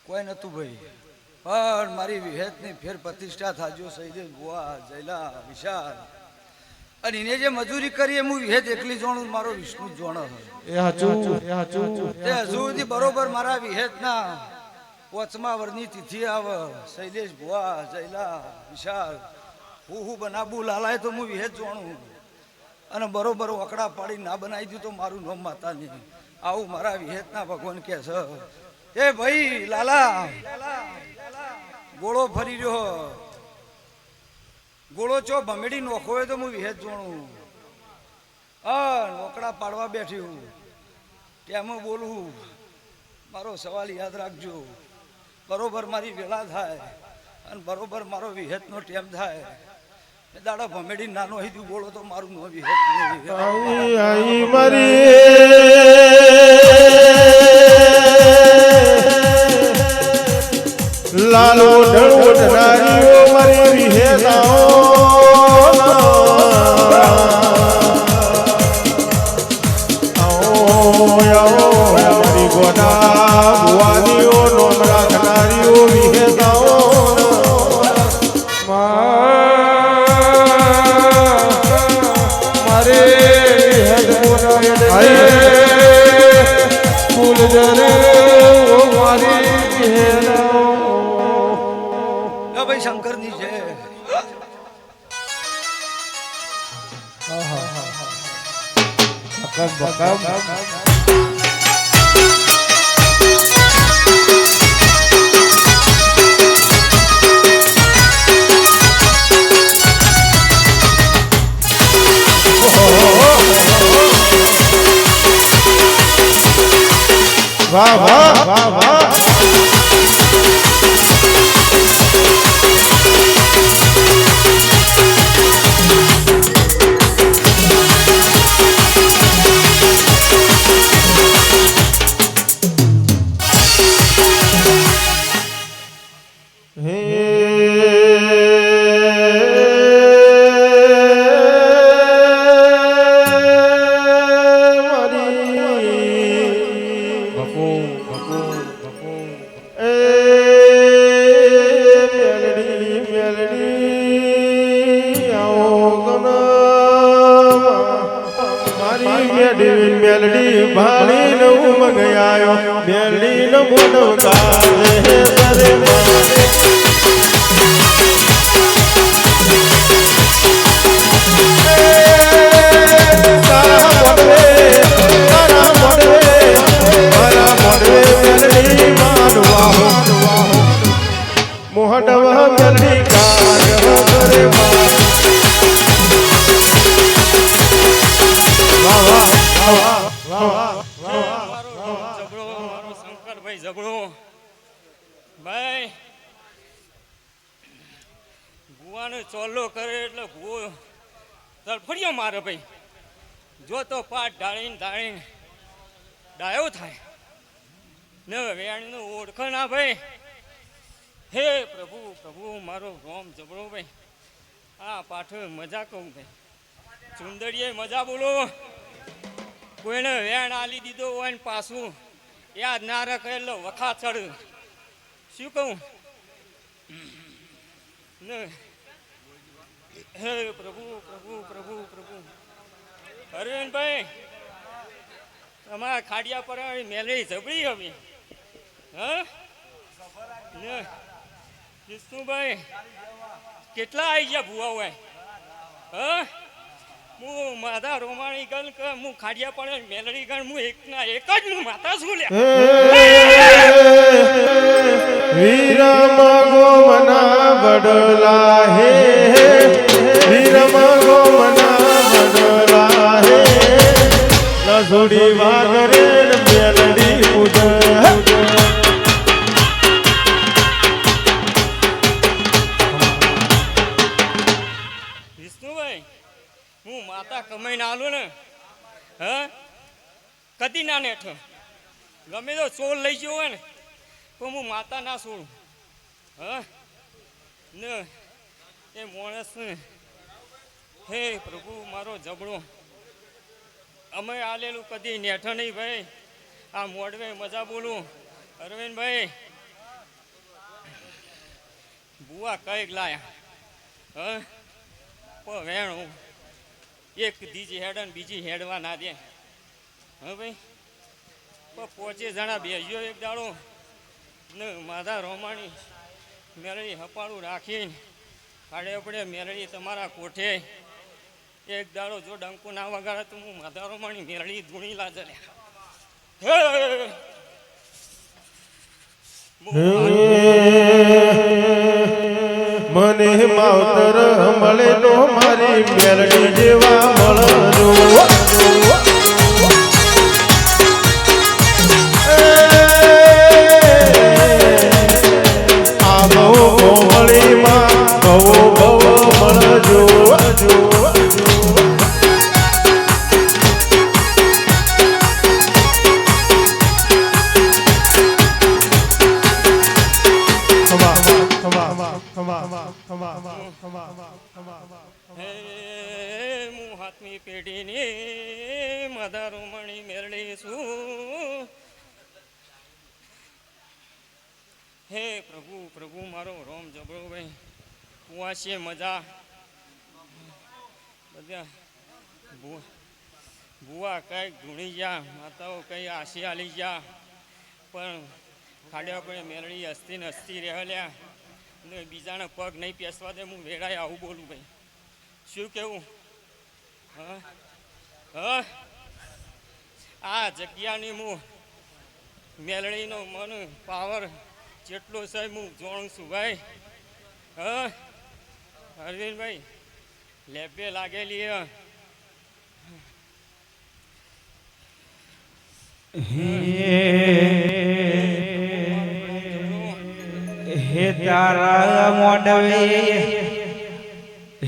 કોઈ નતું ભાઈ પણ મારી વિહેતની ફેર પ્રતિષ્ઠા થાજો સહીદે બુઆ જયલા વિશાલ અને એને જે મજૂરી કરી એ હું વિહેત એકલી જોણું મારો વિષ્ણુ જોણો એ હાચું તે હજુ સુધી બરોબર મારા વિહેતના પોચમા વરની તિથિ આવે શૈલેષ ભુવા જયલા વિશાલ હું બનાવું લાલાય તો હું વિહેત જોણું અને બરોબર વકડા પાડી ના બનાવી દીધું તો મારું નામ માતા નહીં આવું મારા વિહેતના ભગવાન કહે છે એ ભાઈ લાલા ગોળો ફરી રહ્યો ગોળો ચો ભમેડી નોખો હોય તો હું વિહેત જોણું નોકડા પાડવા બેઠ્યું કેમ બોલવું મારો સવાલ યાદ રાખજો બરોબર મારી વેળા થાય અને બરોબર મારો વિહેતનો ટેમ થાય દાડો ભમેડી નાનો હીધું બોલો તો મારું નો વિહેત નહીં આઈ મારી લાલો ઢળનારીઓ મારી વિહેતાઓ આવો મારી ગોડા ભુવાનીઓ નોમ રાખનારીઓ વિહેતાઓ મારે ફૂલ જરે મારી વિહેતાઓ ભાઈ શંકરની છે વાહ વાહ વાહ વાહ મેલડી ભાળી નવ મગયાયો મેલડી નો બોલો ગાજે સરે મારે મોહડવા મેલડી ગાજ સરે મારે વાહ વાહ મારો શંકરભાઈ જબડો ભાઈ ભુવાને ચોલ્લો કરે એટલે ભૂવો તરફડિયો મારે ભાઈ જો તો પાટ ઢાળીને ડાયો થાય ને વેણનું ઓળખ ના ભાઈ હે પ્રભુ પ્રભુ મારો રોમ જબડો ભાઈ આ પાઠ મજા કહું ભાઈ સુંદરીએ મજા બોલો કોઈને વેણ આલી દીધો હોય ને પાછું યાદ ના રાખે એટલે વખા ચડ શું કહું ને હે પ્રભુ પ્રભુ પ્રભુ પ્રભુ અરવિંદભાઈ તમારા ખાડિયા પર મેલડી જબડી હવે હા ને વિષ્ણુભાઈ કેટલા આવી ગયા ભૂવા હોય હા હું માતા રોમાણી ગણ કે હું ખાડિયા પડે મેલડી ગણ હું એકના એક જ હું માતા છું લે વીરમ ગોમના બડલા હે વીરમ ગોમના બડલા હે લસુડી વાગરે મેલડી પૂજ વિષ્ણુભાઈ હું માતા કમાઈને આલું ને હા કદી ના નેઠો ગમે તો ચોર લઈ ગયો હોય ને તો હું માતા ના છોડું હા ને એ માણસ હે પ્રભુ મારો જબડો અમે આલેલું કદી નેઠો નહીં ભાઈ આ મોડવે મજા બોલું અરવિંદભાઈ બુઆ કઈક લાયા હા પણ વેણું એક દીજી હેડ ને બીજી હેડવા ના દે હા ભાઈ પણ 5 જણા બેસ્યો એક દાડો ને માધા રોમાણી મેરડી હપાળું રાખીને કાઢે પડે મેરડી તમારા કોઠે એક દાડો જો ડંકો ના વગાડે તો હું માધા રોમાણી મેરડી ધૂણી લાજે મને માવતર મળે નો મારી મેલડી જેવા મળજો આ બહુ કોમળીમાં બહુ બહુ મળજો હું હાથમી પેઢીની માધા રોમણી મેરડી છું હે પ્રભુ પ્રભુ મારો રોમ જબરો ભાઈ કુવાશીએ મજા બધા ભુવા કંઈક ધૂણી ગયા માતાઓ કંઈ આશી આલી ગયા પણ ખાડ્યા પડે મેરડી હસતી ને હસતી રહેલ્યા ને બીજાને પગ નહીં પેસવા દે હું વેળાએ આવું બોલું ભાઈ શું કેવું હા હા આ જગ્યાની હું મેલડીનો મન પાવર જેટલો છે હું જાણું છું ભાઈ હા અરવિંદભાઈ લેબે લાગેલી હે તારા મોડવે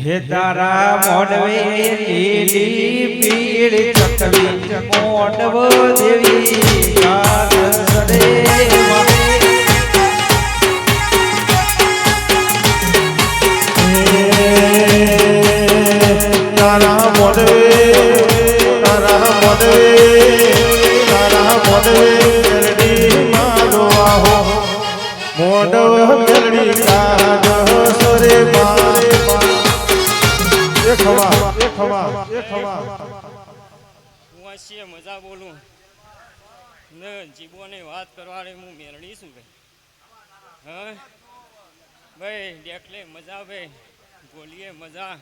હે તારા મોડવે લીલી પીળ ચકવી મોડવ દેવી ગાદ સડે તારા મોડવે મેલડી મારો આહો મોડવ મેલડી કાજ સરે હું હસીએ મજા બોલું ને જીવોની વાત કરવાની હું મેળડી છું ભાઈ. હા ભાઈ ડેકલે મજા ભાઈ, ગોલીએ મજા.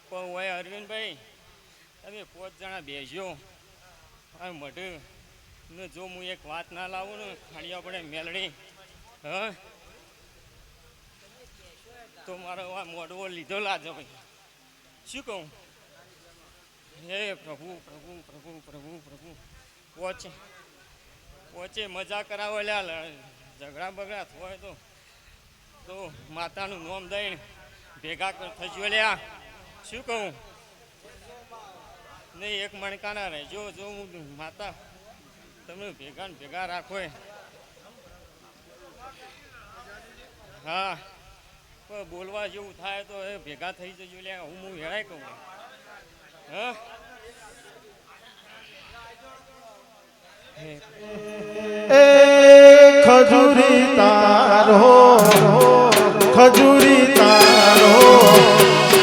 પણ હોય અરવિંદભાઈ તમે 5 જણા બેસજો આ મઢ ને જો હું એક વાત ના લાવું ને ખાલી આપણે મેલડી હા તો મારો આ મોઢવો લીધો લાજો ભાઈ. શું કહું? હે પ્રભુ પ્રભુ પ્રભુ પ્રભુ પ્રભુ વોચે વોચે મજા કરાવો લ્યા. ઝઘડા બગડા હોય તો માતાનું નામ દઈને ભેગા થજો લ્યા. શું કહું? નહીં એક મણકાના રહેજો. જો હું માતા તમે ભેગા ને ભેગા રાખો. હા પણ બોલવા જેવું થાય તો એ ભેગા થઈ જજો લ્યા. હું હેરાય કહું. હા ખજૂરી તારો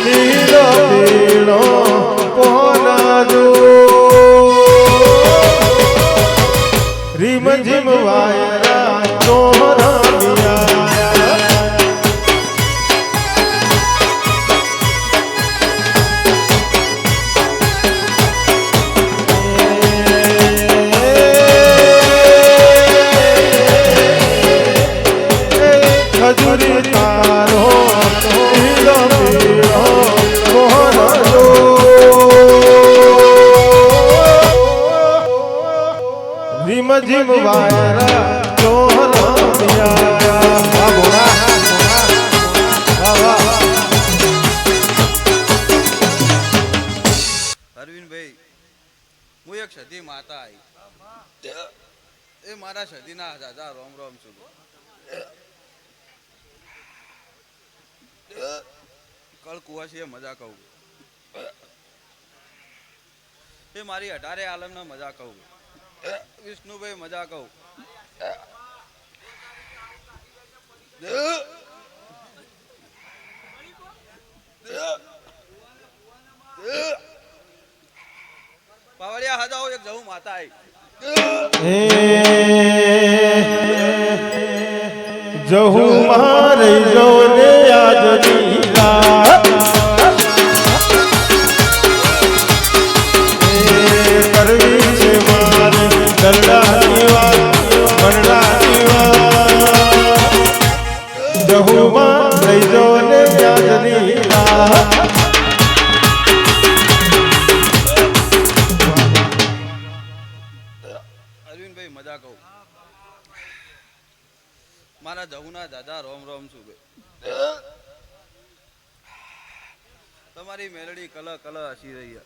લીલો પીળો પોનાજો રીમ જીમ વાયરા તોરા ખજૂરી તારો લીલો પીળો પોનાજો રીમ જીમ વાયરા તોરા અરવિંદભાઈ હું એક સધી માતા આવી એ મારા સધીના દાદા રોમ રોમ છું. કળ કુવાસી મજા કહું એ મારી 18 આલમના મજા કહું. વિષ્ણુભાઈ મજા કહું. પાવડિયા હાજાઓ એક જવું માતા આવી જહુ મારે જોને આજની રાત કરવી છે મારે દરડાની વાત મરડાની વાત જહુ મારે જોને આજની રાત અરવિંદભાઈ મજા કહું મારા જહુના દાદા રોમ રોમ છું ભાઈ. તમારી મેલડી કલ કલ હસી રહી છે.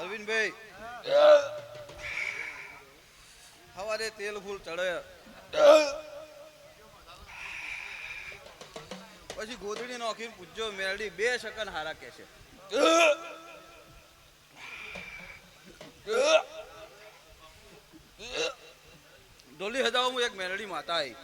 અરવિંદભાઈ સવારે તેલ ફૂલ ચડે પછી ગોદડી નોખીને પૂછજો મેલડી 2 સેકન્ડ હારા કે છે. ડોલી હજાઓ હું એક મેલડી માતા આવી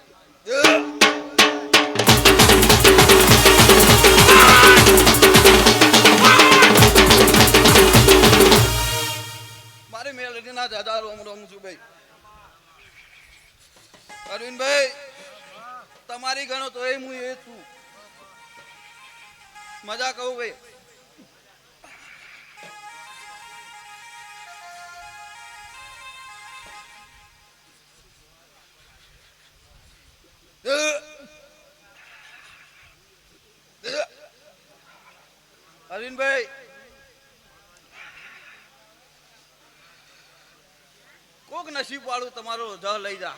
મારી મેલડીના દાદા રોમ રોમ છું ભાઈ. અરવિંદભાઈ તમારી ગણો તો હું એ છું મજા કહું ભાઈ. અરવિંદભાઈ કોક નસીબ વાળું તમારો જ લઈ જા.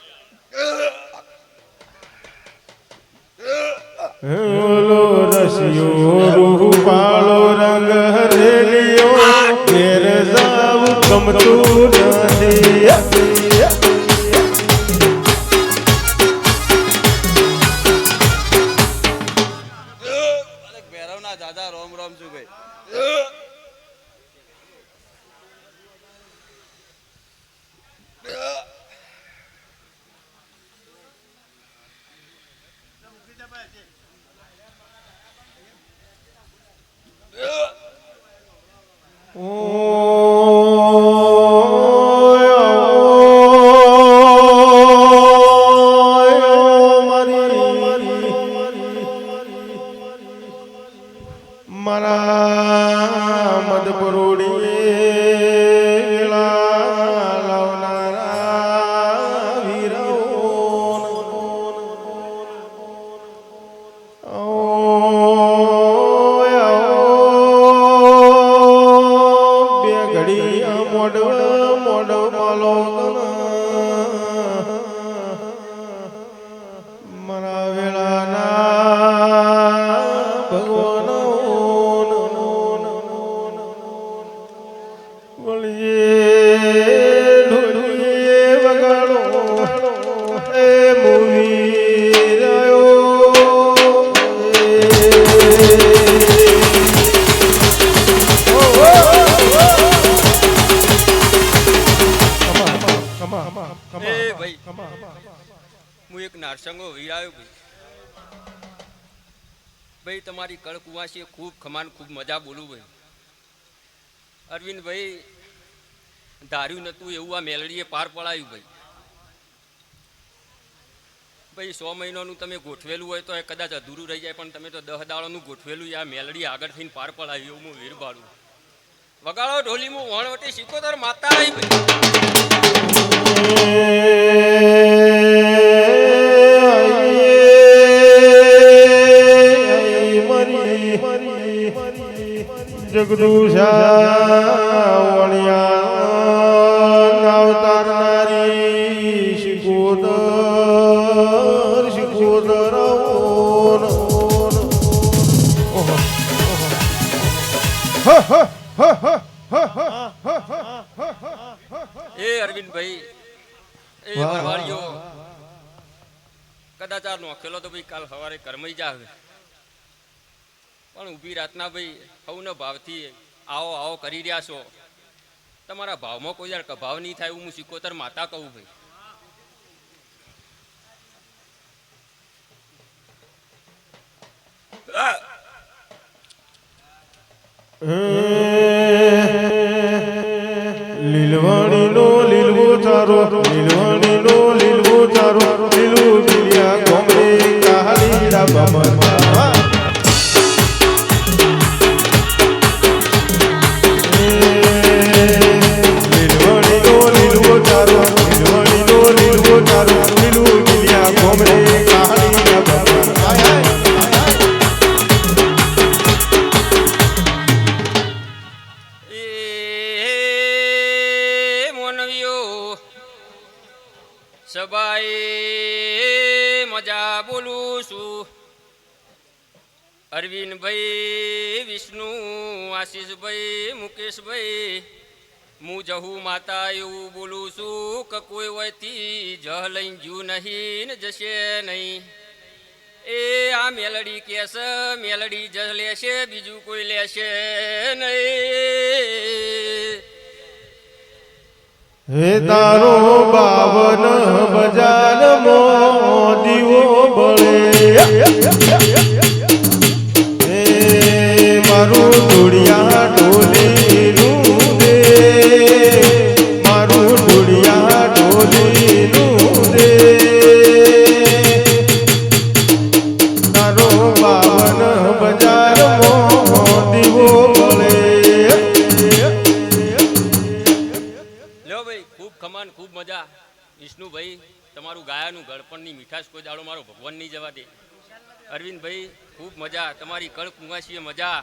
ઓલો રસિયો રૂપાળો રંગ હરેલિયો ઘેર જાવું ગમતું નથી. ભૈરવના દાદા રોમ રોમ છું ભાઈ. મારા મદપરોડી લાવનારા વીરો બે ઘડી મોડ મોડ માલો મારા વેળાના ભગવાન એ ભાઈ હું એક નારસંગો વીરાયો ભાઈ. ભાઈ તમારી કળકુવાસી ખૂબ ખમાન ખૂબ મજા બોલું ભાઈ. અરવિંદભાઈ ધાર્યું નતું એવું આ મેલડીએ પાર પડાયું ભાઈ. ભાઈ 100 મહિનાનું તમે ગોઠવેલું હોય તો એ કદાચ અધૂરું રહી જાય, પણ તમે તો 10 દાડાનું ગોઠવેલું આ મેલડી આગળ થઈને પાર પડાયું એવું હું વીર બાળું. વગાડો ઢોલી હું વણવટી સિકોતર માતા આવી ભાઈ. જગદુષા અવતારનારી શિકોતર શિકોતર એ અરવિંદભાઈ એ વરવાળીઓ કદાચ આ નોખેલો તો ભાઈ કાલ સવારે કરમાઈ જાવે, પણ ઊભી રાતના ભાઈ સૌનો ભાવથી આવો આવો કરી રહ્યા છો. તમારા ભાવમાં કોઈ યાર કભાવ નહીં થાય એવું હું સિકોતર માતા કહું ભાઈ. લીલવાણીનો લીલવો ચારો લીલવાણીનો લીલવો ચારો લીલું લીલિયા ગોમરે કાળીડા બમરા લીલવાણીનો લીલવો ચારો લીલવાણીનો લીલવો ચારો લીલું લીલિયા ગોમરે કાળીડા બમરા. સબાએ મજા બોલું છું. અરવિંદભાઈ, વિષ્ણુ, આશીષભાઈ, મુકેશભાઈ, હું જહુ માતા એવું બોલું છું કે કોઈ હોયથી જહ લઈને જુ નહીં ને જશે નહીં. એ આ મેલડી કહેશે મેલડી જહ લેશે, બીજું કોઈ લેશે નહીં. હે તારો બાવન બજાર મો દીવો બળે, હે મારું ઢોળિયા ઢોલીનું દે, મારું ઢોળિયા ઢોલીનું દે. તારો બાવન બજાર મો દીવો બળે. ખમાન ખૂબ મજા. વિષ્ણુભાઈ તમારું ગાયાનું ગળપણની મીઠાશ કોઈ દાડો મારો ભગવાન નહીં જવા દે. અરવિંદભાઈ ખૂબ મજા તમારી કળ કુંવાસીએ મજા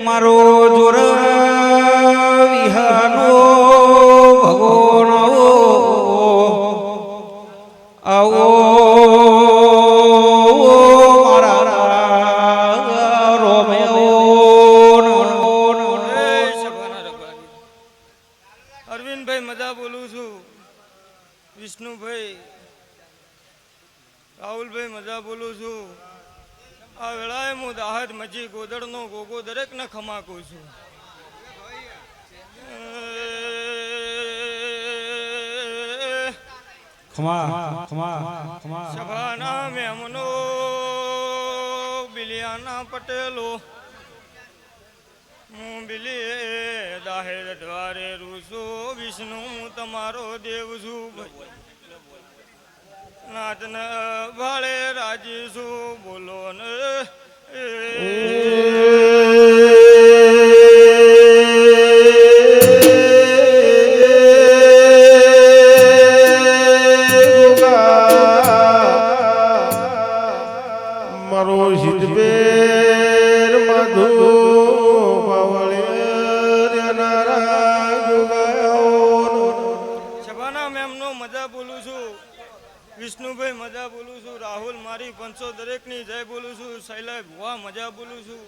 મારો જોર વિહાનો ભગવાન આવો મારા રોમેઓ અરવિંદભાઈ મજા બોલું છું વિષ્ણુભાઈ રાહુલભાઈ મજા બોલું છું આ વેળાએ હું દાહત મજી ગોદડનો ગોગો દરેકને ખમાકું છું સભાના મેમનો બિલિયાના પટેલો હું બિલી દાહેર દ્વારે રૂસુ વિષ્ણુ હું તમારો દેવ છું નાચન ભાળે રાજી છું બોલો ને મારો સિદ્ધબેર મધુ સભાના મેમનો મજા બોલું છું વિષ્ણુભાઈ મજા બોલું છું રાહુલ મારી પંચો દરેકની જય બોલું છું શૈલા ભુવા મજા બોલું છું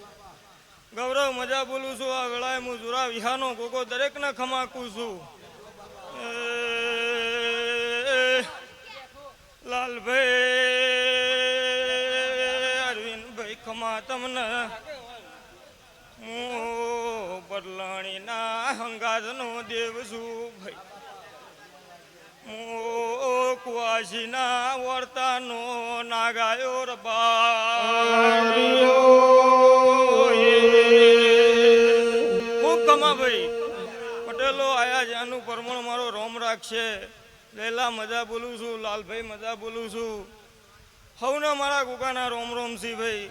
ગૌરવ મજા બોલું છું આ વેળાએ હું જુરા વિહાનો ગોગો દરેકને ખમાકું છું લાલભાઈ અરવિંદભાઈ ખમા તમને હું બદલાણીના હંગાજનો દેવ છું ભાઈ કુવાસીના વર્તાનો નાગાયો ભાઈ પટેલો આયા જ્યાંનું પરમણ મારો રોમ રાખશે લેલા મજા બોલું છું લાલભાઈ મજા બોલું છું હવને મારા ગુગાના રોમ રોમ સી ભાઈ